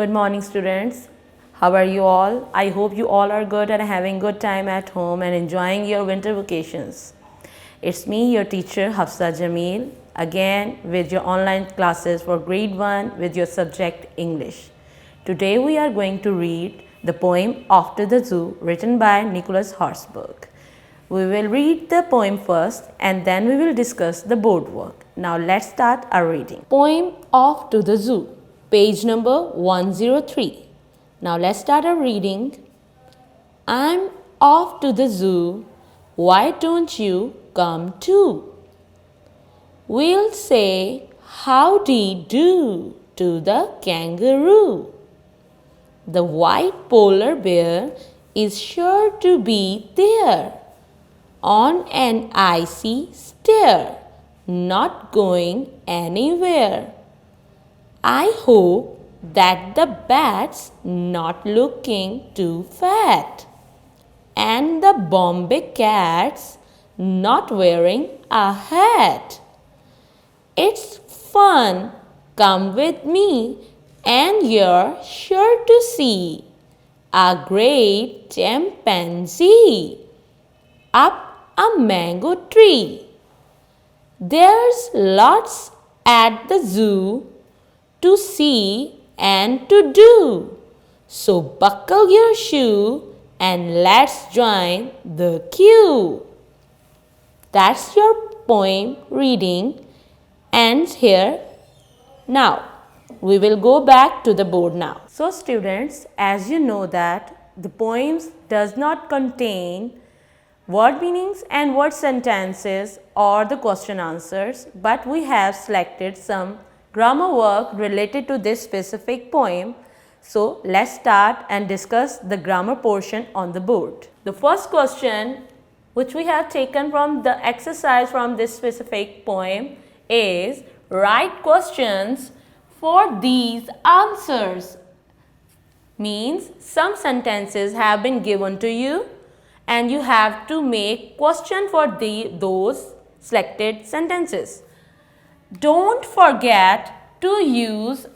Good morning, students. How are you all? I hope you all are good and having good time at home and enjoying your winter vacations. It's me, your teacher Hafsa Jamil, again with your online classes for grade 1 with your subject English. Today we are going to read the poem After the Zoo written by Nicholas Horsburgh. We will read the poem first and then we will discuss the board work. Now let's start our reading. Poem Off to the Zoo, page number 103. Now let's start our reading. I'm off to the zoo. Why don't you come too? We'll say howdy do to the kangaroo. The white polar bear is sure to be there on an icy stair, not going anywhere. I hope that the bat's not looking too fat and the Bombay cat's not wearing a hat. It's fun, come with me and you're sure to see a great chimpanzee up a mango tree. There's lots at the zoo to see and to do. So buckle your shoe and let's join the queue. That's your poem reading ends here. Now we will go back to the board now. So students, as you know that the poems does not contain word meanings and word sentences or the question answers, but we have selected some grammar work related to this specific poem. So let's start and discuss the grammar portion on the board. The first question which we have taken from the exercise from this specific poem is write questions for these answers. Means some sentences have been given to you and you have to make question for those selected sentences. Don't forget to use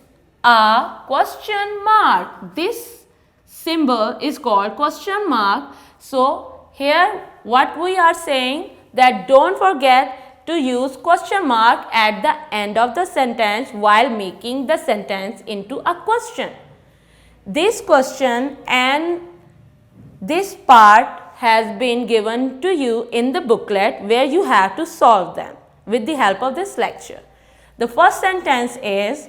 a question mark. This symbol is called question mark. So here what we are saying that don't forget to use question mark at the end of the sentence while making the sentence into a question. This question and this part has been given to you in the booklet where you have to solve them with the help of this lecture. The first sentence is,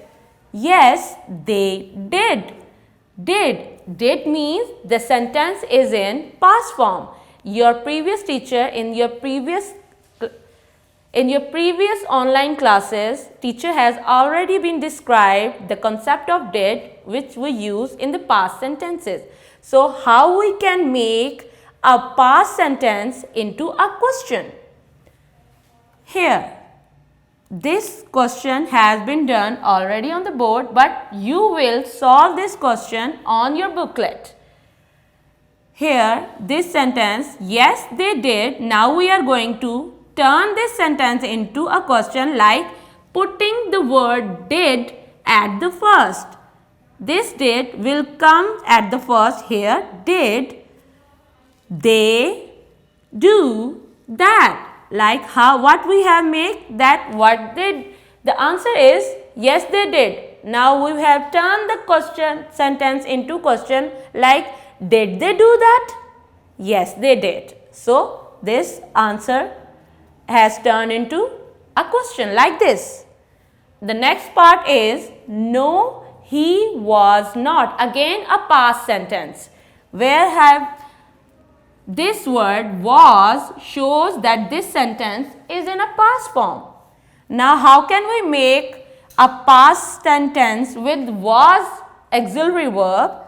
yes, they did. Did means the sentence is in past form. Your previous teacher in your previous online classes, teacher has already been described the concept of did which we use in the past sentences. So how we can make a past sentence into a question? Here, this question has been done already on the board, but you will solve this question on your booklet. Here, this sentence, yes, they did. Now we are going to turn this sentence into a question like putting the word did at the first. This did will come at the first here. Did they do that? Like what we have made that what did, the answer is yes they did. Now we have turned the question sentence into question like did they do that? Yes they did. So this answer has turned into a question like this. The next part is no he was not. Again a past sentence where have this word was shows that this sentence is in a past form. Now how can we make a past sentence with was auxiliary verb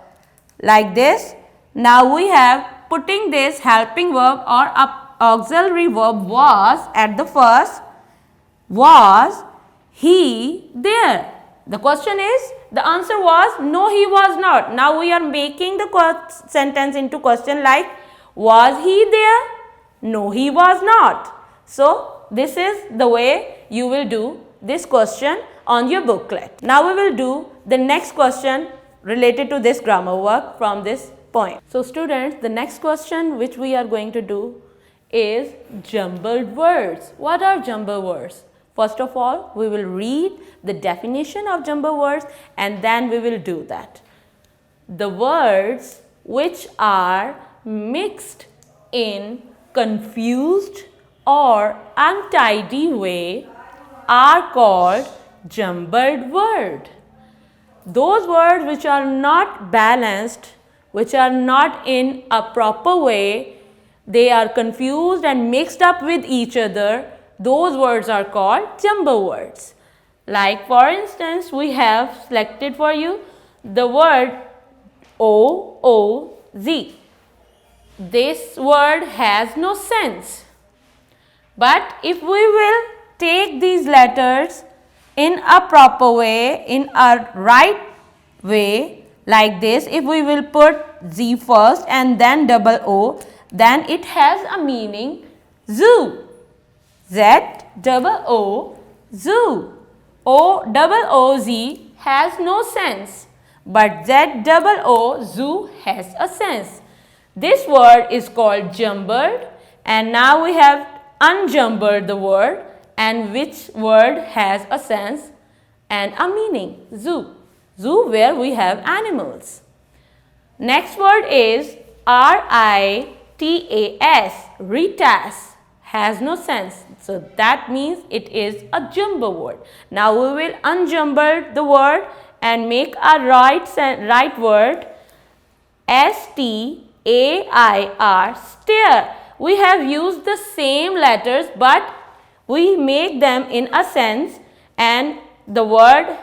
like this? Now we have putting this helping verb or auxiliary verb was at the first. Was he there? The question is, the answer was no he was not. Now we are making the sentence into question like was he there? No, he was not. So, this is the way you will do this question on your booklet. Now, we will do the next question related to this grammar work from this poem. So students, the next question which we are going to do is jumbled words. What are jumbled words? First of all, we will read the definition of jumbled words and then we will do that. The words which are mixed in confused or untidy way are called jumbled word. Those words which are not balanced, which are not in a proper way, they are confused and mixed up with each other, those words are called jumbled words. Like for instance, we have selected for you the word O-O-Z. This word has no sense. But if we will take these letters in a proper way, in a right way, like this, if we will put Z first and then double O, then it has a meaning zoo. Z-double-O, zoo. O-double-O-Z has no sense, but Z-double-O, zoo has a sense. This word is called jumbled, and now we have unjumbled the word, and which word has a sense and a meaning, zoo. Zoo where we have animals. Next word is R-I-T-A-S, ritas, has no sense. So that means it is a jumbled word. Now we will unjumble the word and make a right word, S-T-A-I-R, stare. We have used the same letters but we make them in a sense and the word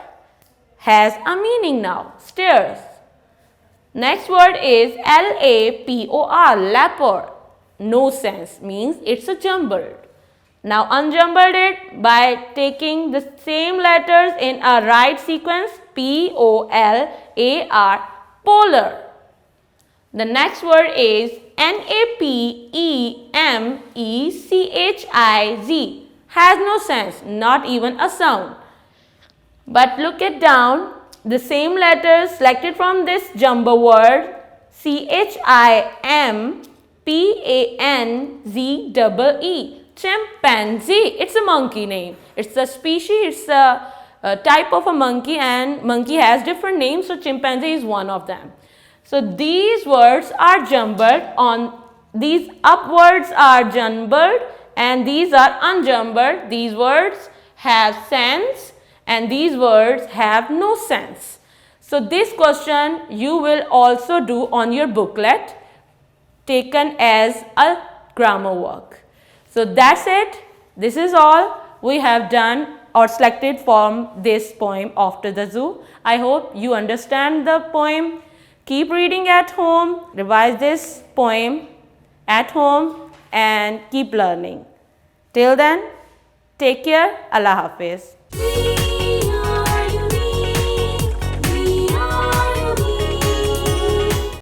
has a meaning now, stairs. Next word is L-A-P-O-R, leopard. No sense, means it's a jumbled. Now unjumbled it by taking the same letters in a right sequence, P-O-L-A-R, polar. The next word is N-A-P-E-M-E-C-H-I-Z, has no sense, not even a sound. But look it down, the same letters selected from this jumbled word, C-H-I-M-P-A-N-Z-E-E, chimpanzee. It's a monkey name. It's a species, it's a type of a monkey, and monkey has different names, so chimpanzee is one of them. So these words are jumbled, on these upwards are jumbled and these are unjumbled. These words have sense and these words have no sense. So this question you will also do on your booklet taken as a grammar work. So that's it. This is all we have done or selected from this poem After the Zoo. I hope you understand the poem. Keep reading at home, revise this poem at home and keep learning. Till then, take care. Allah Hafiz.